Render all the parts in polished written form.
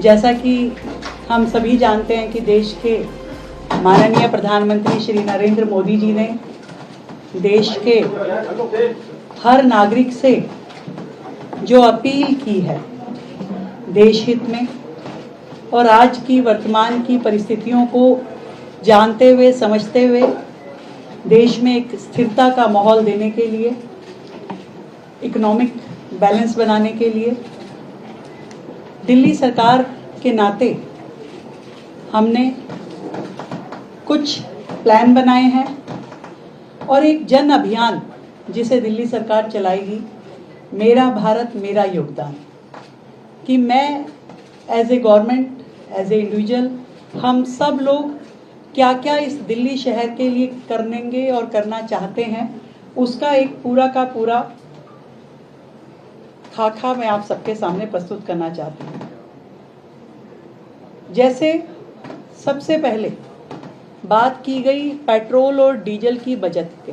जैसा कि हम सभी जानते हैं कि देश के माननीय प्रधानमंत्री श्री नरेंद्र मोदी जी ने देश के हर नागरिक से जो अपील की है देश हित में और आज की वर्तमान की परिस्थितियों को जानते हुए समझते हुए देश में एक स्थिरता का माहौल देने के लिए, इकोनॉमिक बैलेंस बनाने के लिए दिल्ली सरकार के नाते हमने कुछ प्लान बनाए हैं और एक जन अभियान जिसे दिल्ली सरकार चलाएगी, मेरा भारत मेरा योगदान, कि मैं as a government, as a individual, हम सब लोग क्या क्या इस दिल्ली शहर के लिए करेंगे और करना चाहते हैं, उसका एक पूरा का पूरा खाका मैं आप सबके सामने प्रस्तुत करना चाहती हूँ। जैसे सबसे पहले बात की गई पेट्रोल और डीजल की बचत के।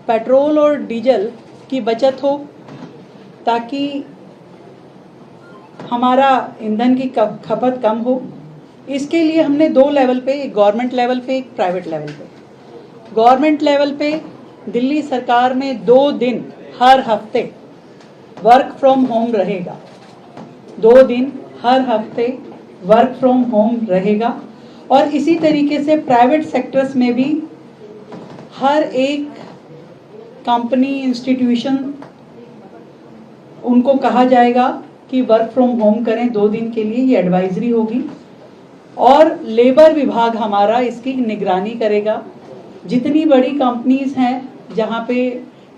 पेट्रोल और डीजल की बचत हो ताकि हमारा ईंधन की खपत कम हो। इसके लिए हमने दो लेवल पे, एक गवर्नमेंट लेवल पे, एक प्राइवेट लेवल पे। गवर्नमेंट लेवल पे दिल्ली सरकार में 2 दिन हर हफ्ते वर्क फ्रॉम होम रहेगा। 2 दिन हर हफ्ते वर्क फ्रॉम होम रहेगा। और इसी तरीके से प्राइवेट सेक्टर्स में भी हर एक कंपनी, इंस्टीट्यूशन, उनको कहा जाएगा कि वर्क फ्रॉम होम करें 2 दिन के लिए। ये एडवाइजरी होगी और लेबर विभाग हमारा इसकी निगरानी करेगा। जितनी बड़ी कंपनीज हैं जहाँ पे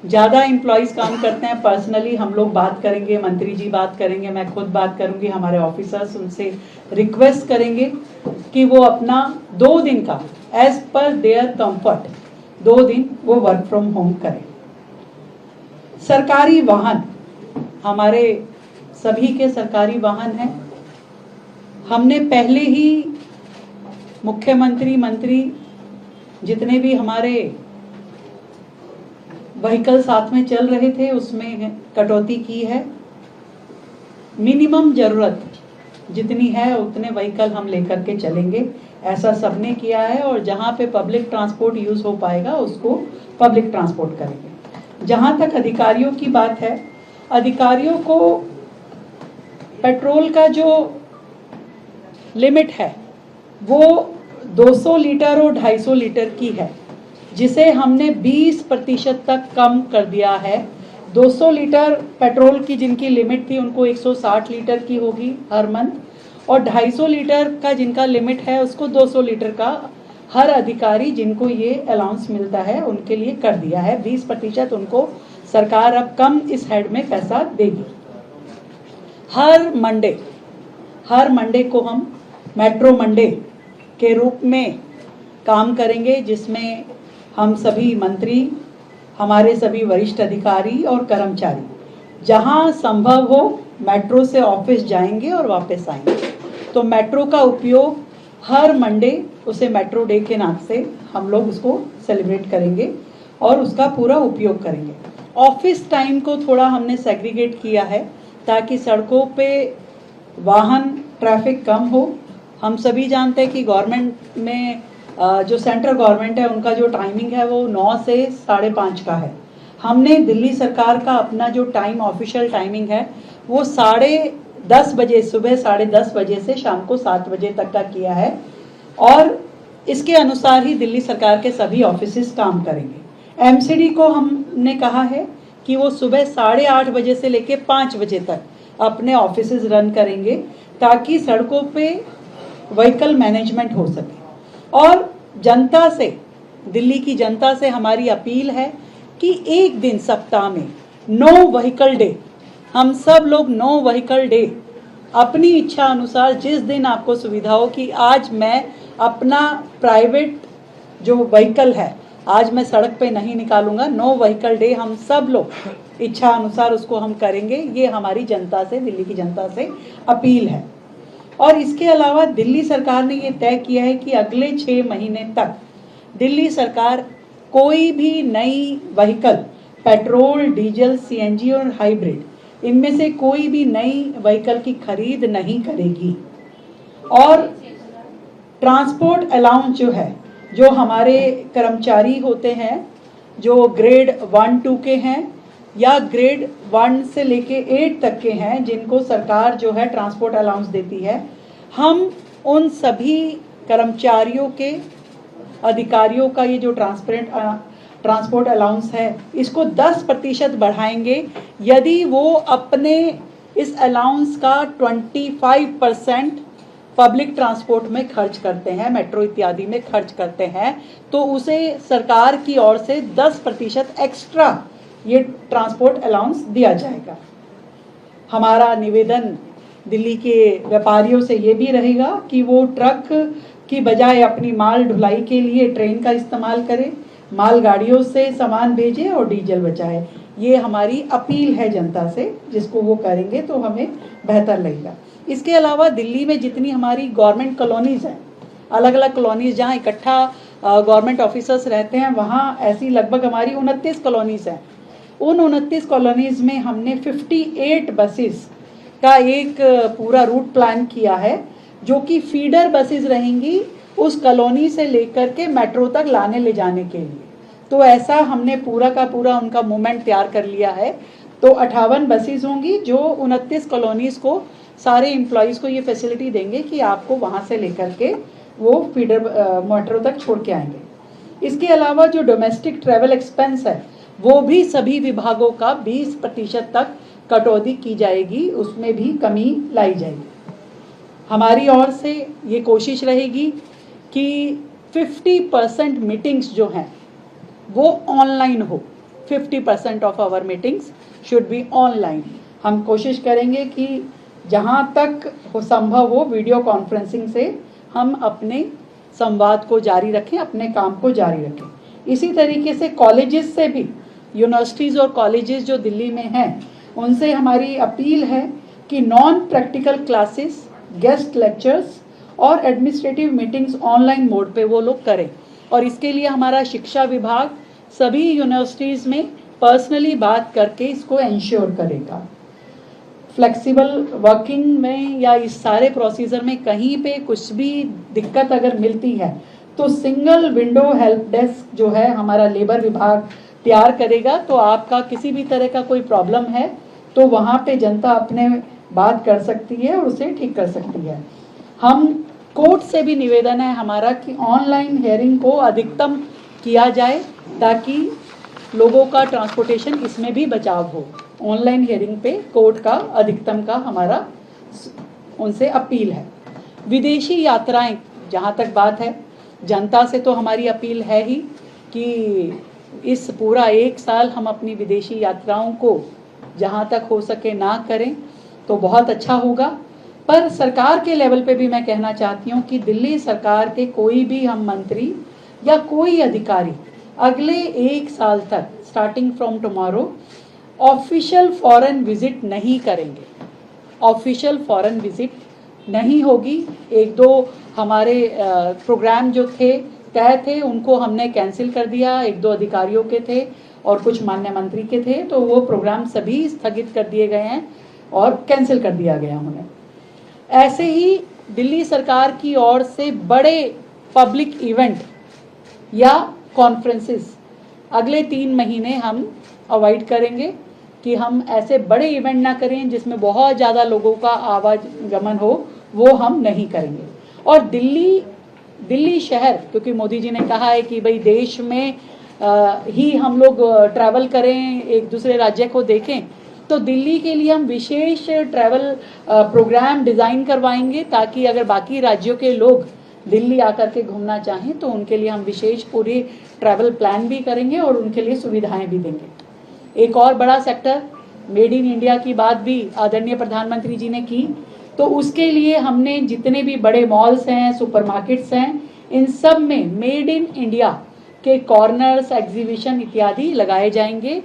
ज़्यादा एम्प्लॉयज़ काम करते हैं, पर्सनली हम लोग बात करेंगे, मंत्री जी बात करेंगे, मैं खुद बात करूँगी, हमारे ऑफिसर्स उनसे रिक्वेस्ट करेंगे कि वो अपना 2 दिन का एज पर देयर कंफर्ट 2 दिन वो वर्क फ्रॉम होम करें। सरकारी वाहन, हमारे सभी के सरकारी वाहन हैं। हमने पहले ही मुख्यमंत्री, मंत्री, जितने भी हमारे व्हीकल साथ में चल रहे थे उसमें कटौती की है। मिनिमम जरूरत जितनी है उतने व्हीकल हम लेकर के चलेंगे, ऐसा सबने किया है। और जहाँ पे पब्लिक ट्रांसपोर्ट यूज हो पाएगा उसको पब्लिक ट्रांसपोर्ट करेंगे। जहाँ तक अधिकारियों की बात है, अधिकारियों को पेट्रोल का जो लिमिट है वो 200 लीटर और 250 लीटर की है, जिसे हमने 20% तक कम कर दिया है। 200 लीटर पेट्रोल की जिनकी लिमिट थी उनको 160 लीटर की होगी हर मंथ, और 250 लीटर का जिनका लिमिट है उसको 200 लीटर का हर अधिकारी जिनको ये अलाउंस मिलता है उनके लिए कर दिया है। 20% उनको सरकार अब कम इस हेड में पैसा देगी। हर मंडे को हम मेट्रो मंडे के रूप में काम करेंगे, जिसमें हम सभी मंत्री, हमारे सभी वरिष्ठ अधिकारी और कर्मचारी जहां संभव हो मेट्रो से ऑफिस जाएंगे और वापस आएंगे। तो मेट्रो का उपयोग हर मंडे, उसे मेट्रो डे के नाम से हम लोग उसको सेलिब्रेट करेंगे और उसका पूरा उपयोग करेंगे। ऑफिस टाइम को थोड़ा हमने सेग्रीगेट किया है ताकि सड़कों पे वाहन ट्रैफिक कम हो। हम सभी जानते हैं कि गवर्नमेंट में जो सेंट्रल गवर्नमेंट है उनका जो टाइमिंग है वो 9 से 5:30 का है। हमने दिल्ली सरकार का अपना जो टाइम, ऑफिशियल टाइमिंग है वो 10:30 बजे, सुबह 10:30 बजे से शाम को 7 बजे तक का किया है। और इसके अनुसार ही दिल्ली सरकार के सभी ऑफिसेस काम करेंगे। एमसीडी को हमने कहा है कि वो सुबह 8:30 बजे से लेके 5 बजे तक अपने ऑफिसेस रन करेंगे ताकि सड़कों पे व्हीकल मैनेजमेंट हो सके। और जनता से, दिल्ली की जनता से हमारी अपील है कि एक दिन सप्ताह में नो व्हीकल डे, हम सब लोग नो व्हीकल डे अपनी इच्छा अनुसार जिस दिन आपको सुविधा हो कि आज मैं अपना प्राइवेट जो व्हीकल है आज मैं सड़क पे नहीं निकालूंगा, नो व्हीकल डे हम सब लोग इच्छा अनुसार उसको हम करेंगे। ये हमारी जनता से, दिल्ली की जनता से अपील है। और इसके अलावा दिल्ली सरकार ने ये तय किया है कि अगले 6 महीने तक दिल्ली सरकार कोई भी नई व्हीकल, पेट्रोल, डीजल, सीएनजी और हाइब्रिड, इनमें से कोई भी नई व्हीकल की खरीद नहीं करेगी। और ट्रांसपोर्ट अलाउंस जो है, जो हमारे कर्मचारी होते हैं जो ग्रेड 1-2 के हैं या ग्रेड 1 से लेके 8 तक के हैं, जिनको सरकार जो है ट्रांसपोर्ट अलाउंस देती है, हम उन सभी कर्मचारियों के, अधिकारियों का ये जो ट्रांसपोर्ट अलाउंस है, इसको 10% बढ़ाएंगे यदि वो अपने इस अलाउंस का 25% पब्लिक ट्रांसपोर्ट में खर्च करते हैं, मेट्रो इत्यादि में खर्च करते हैं, तो उसे सरकार की ओर से 10% एक्स्ट्रा ये ट्रांसपोर्ट अलाउंस दिया जाएगा। हमारा निवेदन दिल्ली के व्यापारियों से ये भी रहेगा कि वो ट्रक की बजाय अपनी माल ढुलाई के लिए ट्रेन का इस्तेमाल करें, मालगाड़ियों से सामान भेजें और डीजल बचाएं। ये हमारी अपील है जनता से, जिसको वो करेंगे तो हमें बेहतर लगेगा। इसके अलावा दिल्ली में जितनी हमारी गवर्नमेंट कॉलोनीज़ हैं, अलग अलग कॉलोनीज़ जहाँ इकट्ठा गवर्नमेंट ऑफिसर्स रहते हैं, वहाँ ऐसी लगभग हमारी 29 कॉलोनीज़ हैं। उन 29 कॉलोनीज़ में हमने 58 बसेस का एक पूरा रूट प्लान किया है, जो कि फीडर बसेस रहेंगी उस कॉलोनी से लेकर के मेट्रो तक लाने ले जाने के लिए। तो ऐसा हमने पूरा का पूरा उनका मूवमेंट तैयार कर लिया है। तो 58 बसेस होंगी जो 29 कॉलोनीज़ को, सारे एम्प्लॉयज़ को ये फैसिलिटी देंगे कि आपको वहाँ से लेकर के वो फीडर मेट्रो तक छोड़ के आएंगे। इसके अलावा जो डोमेस्टिक ट्रैवल एक्सपेंस है, वो भी सभी विभागों का 20% तक कटौती की जाएगी, उसमें भी कमी लाई जाएगी। हमारी ओर से ये कोशिश रहेगी कि 50% मीटिंग्स जो हैं वो ऑनलाइन हो। 50% of our meetings should be online. हम कोशिश करेंगे कि जहाँ तक संभव हो वीडियो कॉन्फ्रेंसिंग से हम अपने संवाद को जारी रखें, अपने काम को जारी रखें। इसी तरीके से कॉलेजेस से भी, यूनिवर्सिटीज़ और कॉलेजेस जो दिल्ली में हैं, उनसे हमारी अपील है कि non practical classes, guest lectures और एडमिनिस्ट्रेटिव मीटिंग्स ऑनलाइन मोड पे वो लोग करें। और इसके लिए हमारा शिक्षा विभाग सभी यूनिवर्सिटीज़ में पर्सनली बात करके इसको इंश्योर करेगा। फ्लेक्सिबल वर्किंग में या इस सारे प्रोसीजर में कहीं पे कुछ भी दिक्कत अगर मिलती है तो सिंगल विंडो हेल्प डेस्क जो है हमारा लेबर विभाग तैयार करेगा। तो आपका किसी भी तरह का कोई प्रॉब्लम है तो वहाँ पे जनता अपने बात कर सकती है और उसे ठीक कर सकती है। हम कोर्ट से भी निवेदन है हमारा कि ऑनलाइन हेयरिंग को अधिकतम किया जाए ताकि लोगों का ट्रांसपोर्टेशन इसमें भी बचाव हो। ऑनलाइन हियरिंग पे कोर्ट का अधिकतम का हमारा उनसे अपील है। विदेशी यात्राएं जहाँ तक बात है, जनता से तो हमारी अपील है ही कि इस पूरा 1 साल हम अपनी विदेशी यात्राओं को जहाँ तक हो सके ना करें तो बहुत अच्छा होगा। पर सरकार के लेवल पे भी मैं कहना चाहती हूँ कि दिल्ली सरकार के कोई भी हम मंत्री या कोई अधिकारी अगले 1 साल तक starting from tomorrow official foreign visit नहीं करेंगे। ऑफिशियल फॉरेन विजिट नहीं होगी। 1-2 हमारे प्रोग्राम जो थे तय थे उनको हमने कैंसिल कर दिया। 1-2 अधिकारियों के थे और कुछ माननीय मंत्री के थे, तो वो प्रोग्राम सभी स्थगित कर दिए गए हैं और कैंसिल कर दिया गया उन्हें। ऐसे ही दिल्ली सरकार की ओर से बड़े पब्लिक इवेंट या कॉन्फ्रेंसेस अगले 3 महीने हम अवॉइड करेंगे कि हम ऐसे बड़े इवेंट ना करें जिसमें बहुत ज़्यादा लोगों का आवागमन हो, वो हम नहीं करेंगे। और दिल्ली शहर, क्योंकि मोदी जी ने कहा है कि भाई देश में ही हम लोग ट्रैवल करें, एक दूसरे राज्य को देखें, तो दिल्ली के लिए हम विशेष ट्रैवल प्रोग्राम डिज़ाइन करवाएंगे ताकि अगर बाकी राज्यों के लोग दिल्ली आकर के घूमना चाहें तो उनके लिए हम विशेष पूरी ट्रैवल प्लान भी करेंगे और उनके लिए सुविधाएं भी देंगे। एक और बड़ा सेक्टर मेड इन इंडिया की बात भी आदरणीय प्रधानमंत्री जी ने की, तो उसके लिए हमने जितने भी बड़े मॉल्स हैं, सुपरमार्केट्स हैं, इन सब में मेड इन इंडिया के कॉर्नर्स, एग्जीबिशन इत्यादि लगाए जाएंगे।